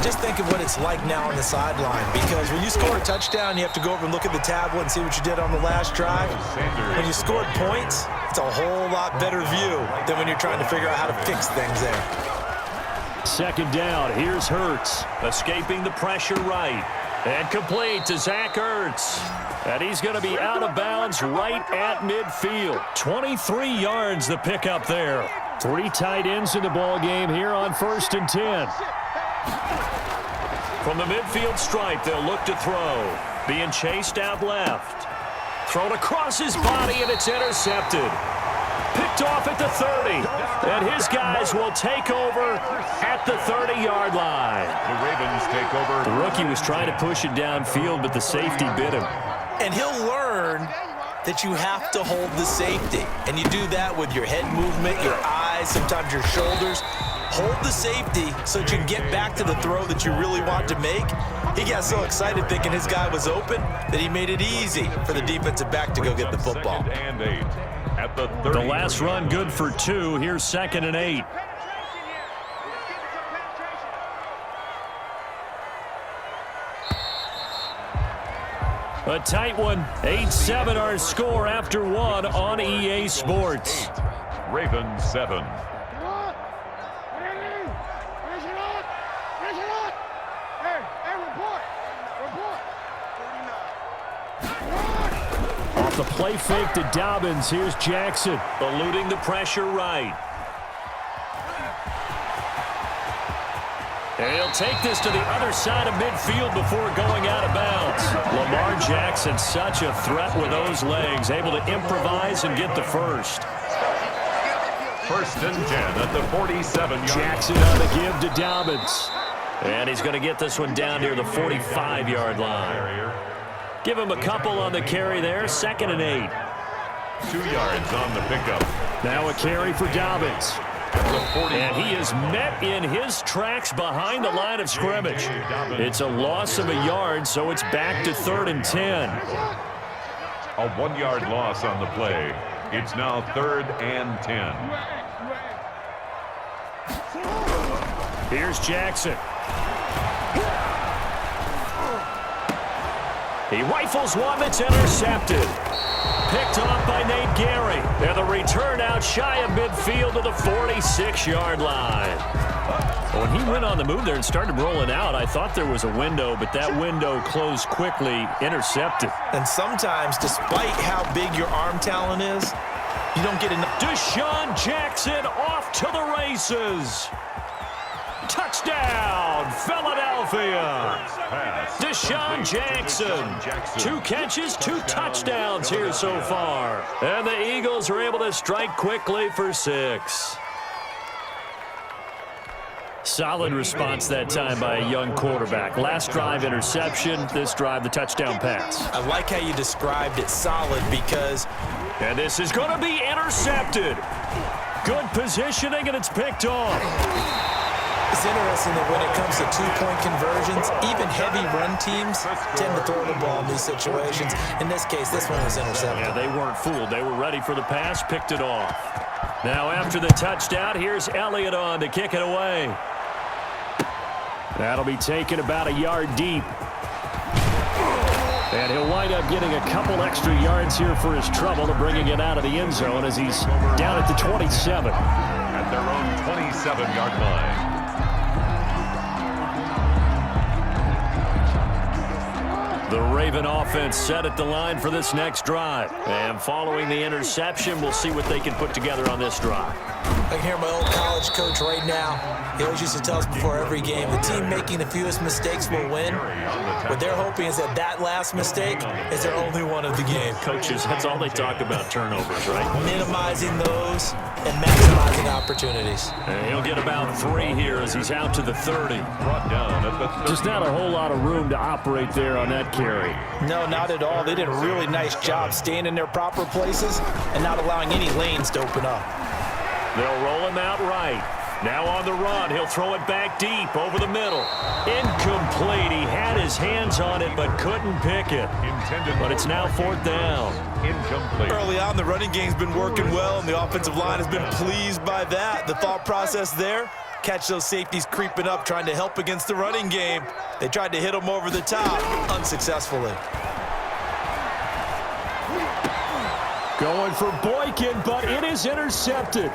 Just think of what it's like now on the sideline, because when you score a touchdown, you have to go over and look at the tablet and see what you did on the last drive. When you scored points, it's a whole lot better view than when you're trying to figure out how to fix things there. Second down, here's Hurts. Escaping the pressure right. And complete to Zach Ertz. And he's going to be out of bounds right at midfield. 23 yards the pickup there. 3 tight ends in the ball game here on 1st and 10. From the midfield stripe, they'll look to throw. Being chased out left. Thrown across his body, and it's intercepted. Picked off at the 30. And his guys will take over at the 30-yard line. The Ravens take over. The rookie was trying to push it downfield, but the safety bit him. And he'll learn that you have to hold the safety. And you do that with your head movement, your eyes, sometimes your shoulders. Hold the safety so that you can get back to the throw that you really want to make. He got so excited thinking his guy was open that he made it easy for the defensive back to go get the football. And 8 at the 30. The last run good for 2. Here's 2nd and 8. A tight one. 8-7 our score after 1 on EA Sports. 8, Ravens 7. Off the play fake to Dobbins. Here's Jackson. Eluding the pressure right. And he'll take this to the other side of midfield before going out of bounds. Lamar Jackson, such a threat with those legs, able to improvise and get the first. 1st and 10 at the 47-yard. Jackson on the give to Dobbins. And he's going to get this one down near the 45-yard line. Give him a couple on the carry there. 2nd and 8. 2 yards on the pickup. Now a carry for Dobbins. And he is met in his tracks behind the line of scrimmage. It's a loss of a yard, so it's back to 3rd and 10. A 1-yard loss on the play. It's now 3rd and 10. Here's Jackson. He rifles one that's intercepted. Picked off by Nate Gary. And the return out shy of midfield to the 46-yard line. When he went on the move there and started rolling out, I thought there was a window, but that window closed quickly, intercepted. And sometimes, despite how big your arm talent is, you don't get enough. Deshaun Jackson off to the races. Touchdown, Philadelphia. Deshaun Jackson. 2 catches, 2 touchdowns here so far. And the Eagles are able to strike quickly for 6. Solid response that time by a young quarterback. Last drive, interception. This drive, the touchdown pass. I like how you described it solid because... And this is going to be intercepted. Good positioning, and it's picked off. It's interesting that when it comes to 2-point conversions, even heavy run teams tend to throw the ball in these situations. In this case, this one was intercepted. Yeah, they weren't fooled. They were ready for the pass, picked it off. Now after the touchdown, here's Elliott on to kick it away. That'll be taken about a yard deep. And he'll wind up getting a couple extra yards here for his trouble to bringing it out of the end zone as he's down at the 27. At their own 27-yard line. The Raven offense set at the line for this next drive. And following the interception, we'll see what they can put together on this drive. I can hear my old college coach right now. He always used to tell us before every game, the team making the fewest mistakes will win. What they're hoping is that that last mistake is their only one of the game. Coaches, that's all they talk about, turnovers, right? Minimizing those and maximizing opportunities. And he'll get about 3 here as he's out to the 30. Brought down at the 30. Just not a whole lot of room to operate there on that carry. No, not at all. They did a really nice job staying in their proper places and not allowing any lanes to open up. They'll roll him out right. Now on the run, he'll throw it back deep over the middle. Incomplete. He had his hands on it but couldn't pick it. But it's now 4th down. Incomplete. Early on, the running game's been working well, and the offensive line has been pleased by that. The thought process there, Catch those safeties creeping up, trying to help against the running game. They tried to hit him over the top, unsuccessfully. Going for Boykin, but it is intercepted.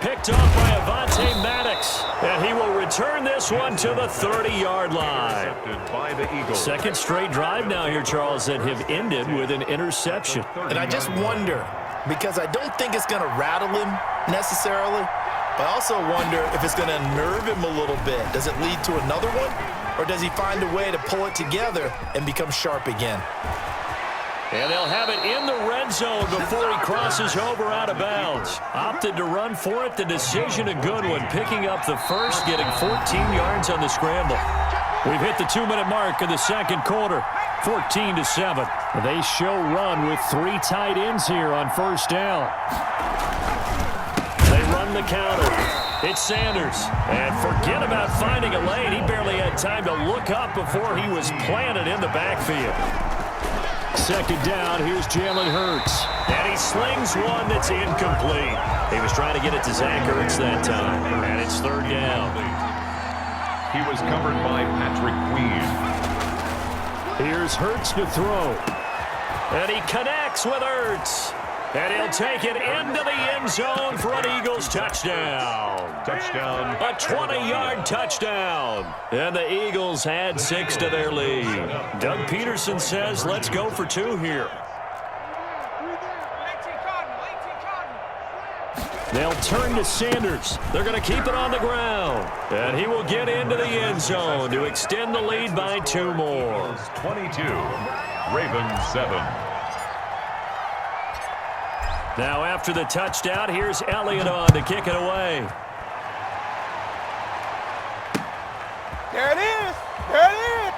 Picked off by Avonte Maddox, and he will return this one to the 30-yard line. By the Eagles. Second straight drive now here, Charles, that have ended with an interception. And I just wonder, because I don't think it's going to rattle him necessarily, but I also wonder if it's going to unnerve him a little bit. Does it lead to another one, or does he find a way to pull it together and become sharp again? And they'll have it in the red zone before he crosses over out of bounds. Opted to run for it. The decision a good one. Picking up the first, getting 14 yards on the scramble. We've hit the 2-minute mark in the second quarter. 14-7. They show run with 3 tight ends here on first down. They run the counter. It's Sanders. And forget about finding a lane. He barely had time to look up before he was planted in the backfield. Second down, here's Jalen Hurts. And he slings one that's incomplete. He was trying to get it to Zach Ertz that time. And it's third down. He was covered by Patrick Queen. Here's Hurts to throw. And he connects with Ertz. And he'll take it into the end zone for an Eagles touchdown. Touchdown. A 20-yard touchdown. And the Eagles add 6 to their lead. Doug Peterson says, let's go for 2 here. They'll turn to Sanders. They're going to keep it on the ground. And he will get into the end zone to extend the lead by 2 more. 22. Ravens 7. Now after the touchdown, here's Elliott on to kick it away. There it is. There it is.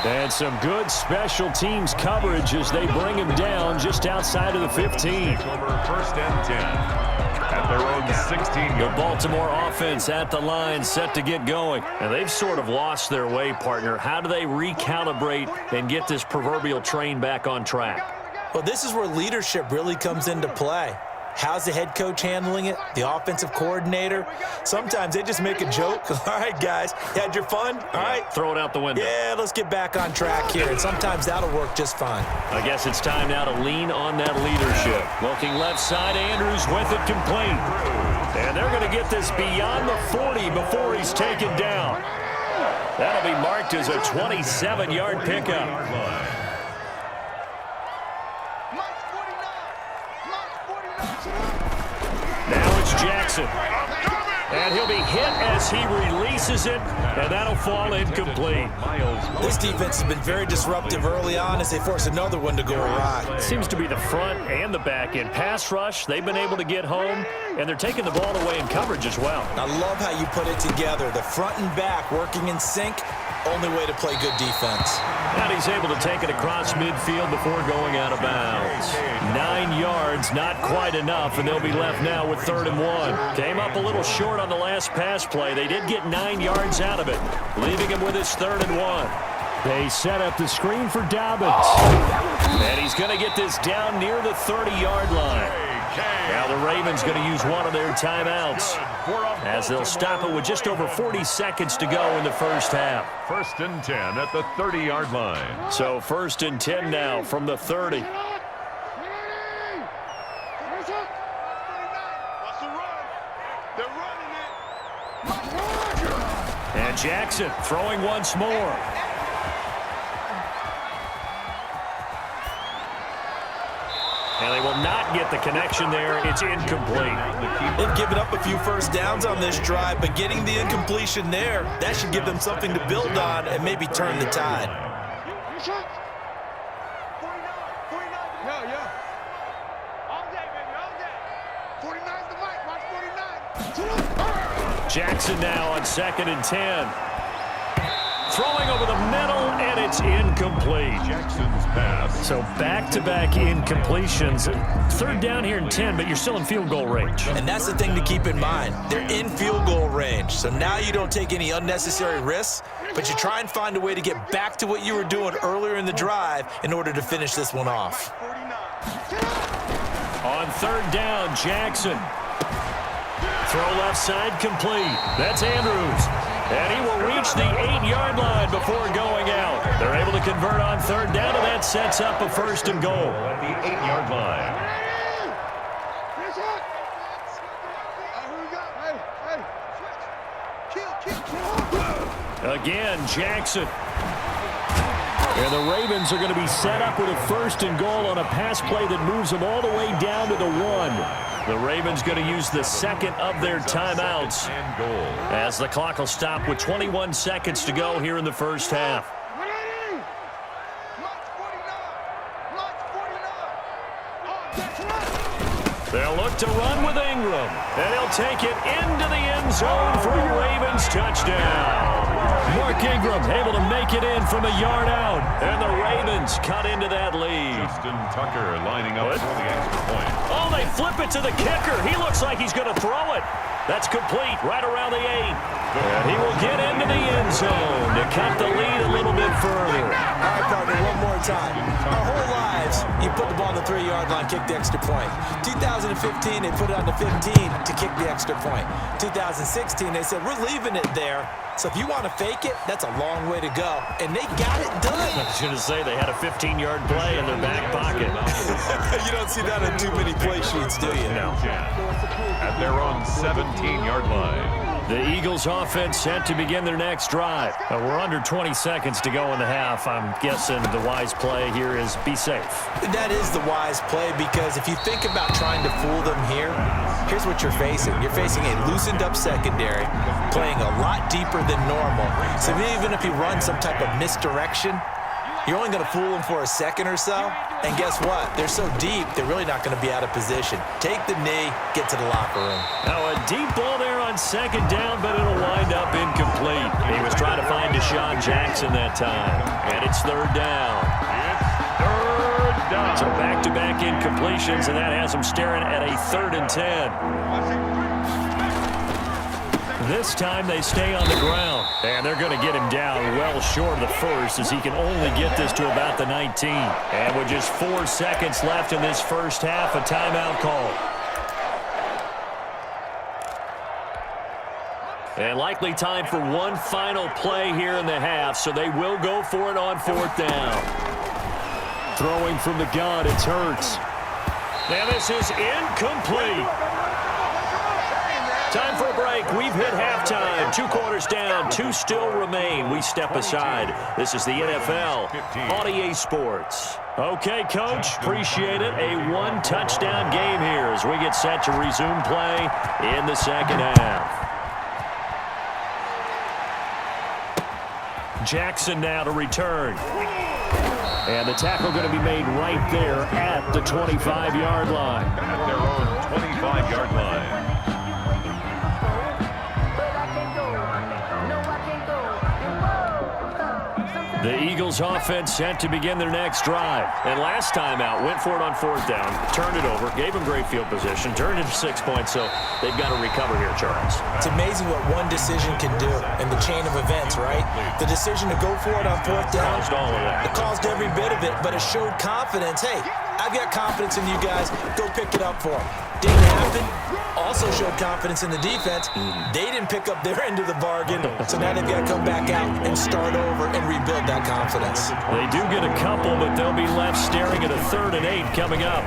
And some good special teams coverage as they bring him down just outside of the 15. Over first and 10 at their own 16. The Baltimore offense at the line set to get going. And they've sort of lost their way, partner. How do they recalibrate and get this proverbial train back on track? Well, this is where leadership really comes into play. How's the head coach handling it? The offensive coordinator? Sometimes they just make a joke. All right, guys, you had your fun? All right. Throw it out the window. Yeah, let's get back on track here. And sometimes that'll work just fine. I guess it's time now to lean on that leadership. Looking left side, Andrews with it complete. And they're going to get this beyond the 40 before he's taken down. That'll be marked as a 27-yard pickup. Now it's Jackson. And he'll be hit as he releases it, and that'll fall incomplete. This defense has been very disruptive early on as they force another one to go awry. Seems to be the front and the back end. Pass rush, they've been able to get home, and they're taking the ball away in coverage as well. I love how you put it together. The front and back working in sync. Only way to play good defense. And he's able to take it across midfield before going out of bounds. 9 yards, not quite enough, and they'll be left now with 3rd and 1. Came up a little short on the last pass play. They did get 9 yards out of it, leaving him with his 3rd and 1. They set up the screen for Dobbins. And he's going to get this down near the 30-yard line. Now the Ravens going to use one of their timeouts as they'll stop it with just over 40 seconds to go in the first half. 1st and 10 at the 30-yard line. So 1st and 10 now from the 30. And Jackson throwing once more. And they will not get the connection there. It's incomplete. They've given up a few first downs on this drive, but getting the incompletion there, that should give them something to build on and maybe turn the tide. Jackson now on 2nd and 10. Throwing over the middle, and it's incomplete. Jackson's pass. So back-to-back incompletions. 3rd down here and 10, but you're still in field goal range. And that's the thing to keep in mind. They're in field goal range. So now you don't take any unnecessary risks, but you try and find a way to get back to what you were doing earlier in the drive in order to finish this one off. On 3rd down, Jackson. Throw left side complete. That's Andrews. And he will reach the 8-yard line before going out. They're able to convert on third down, and that sets up a first and goal. At the 8-yard line. Again, Jackson. And the Ravens are going to be set up with a first and goal on a pass play that moves them all the way down to the 1. The Ravens going to use the second of their timeouts as the clock will stop with 21 seconds to go here in the first half. They'll look to run with Ingram, and he'll take it into the end zone for a Ravens touchdown. Mark Ingram able to make it in from a yard out, and the Ravens cut into that lead. Justin Tucker lining up for the extra point. Oh, they flip it to the kicker. He looks like he's going to throw it. That's complete right around the 8. And he will get into the end zone to cut the lead a little bit further. All right, partner, one more time. Our whole lives, you put the ball on the 3-yard line, kick the extra point. 2015, they put it on the 15 to kick the extra point. 2016, they said, we're leaving it there. So if you want to fake it, that's a long way to go. And they got it done. I was going to say they had a 15-yard play in their back pocket. You don't see that on too many play sheets, do you? No. At their own 17-yard line. The Eagles offense set to begin their next drive. We're under 20 seconds to go in the half. I'm guessing the wise play here is be safe. That is the wise play, because if you think about trying to fool them here, here's what you're facing. You're facing a loosened up secondary, playing a lot deeper than normal. So even if you run some type of misdirection, you're only going to fool them for a second or so. And guess what? They're so deep, they're really not going to be out of position. Take the knee, get to the locker room. Now a deep ball there on second down, but it'll wind up incomplete. He was trying to find Deshaun Jackson that time. And it's third down. Third down. So back-to-back incompletions, and that has him staring at a 3rd and 10. This time they stay on the ground, and they're going to get him down well short of the first, as he can only get this to about the 19. And with just 4 seconds left in this first half, a timeout call. And likely time for one final play here in the half, so they will go for it on 4th down. Throwing from the gun, it's Hurts. Now this is incomplete. Time for a break. We've hit halftime. 2 quarters down. 2 still remain. We step aside. This is the NFL on EA Sports. Okay, Coach. Appreciate it. A 1-touchdown game here as we get set to resume play in the second half. Jackson now to return. And the tackle going to be made right there at the 25-yard line. At their own 25-yard line. The Eagles offense set to begin their next drive. And last time out, went for it on 4th down, turned it over, gave them great field position, turned it to 6 points, so they've got to recover here, Charles. It's amazing what one decision can do in the chain of events, right? The decision to go for it on 4th down, Caused all of that. it caused every bit of it, but it showed confidence. Hey, I've got confidence in you guys. Go pick it up for them. Didn't happen. Also showed confidence in the defense. They didn't pick up their end of the bargain, so now they've got to come back out and start over and rebuild that confidence. They do get a couple, but they'll be left staring at a 3rd and 8 coming up.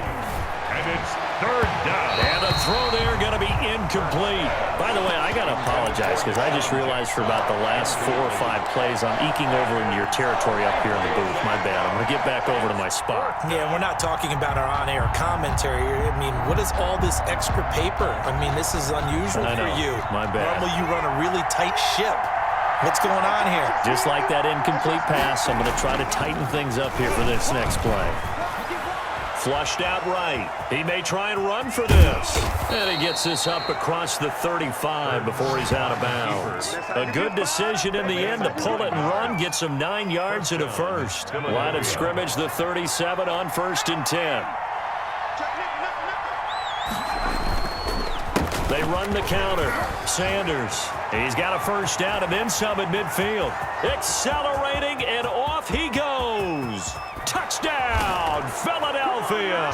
And it's third down. And a throw there going to be incomplete. By the way, I got to apologize because I just realized for about the last 4 or 5 plays I'm eking over into your territory up here in the booth. My bad. I'm going to get back over to my spot. Yeah, we're not talking about our on-air commentary. I mean, what is all this extra paper? I mean, this is unusual for you. My bad. Normally you run a really tight ship. What's going on here? Just like that incomplete pass, I'm going to try to tighten things up here for this next play. Flushed out right. He may try and run for this. And he gets this up across the 35 before he's out of bounds. A good decision in the end to pull it and run. Gets him 9 yards and a first. Line of scrimmage, the 37 on 1st and 10. They run the counter. Sanders. He's got a first down and then some at midfield. Accelerating, and off he goes. Touchdown, Philadelphia.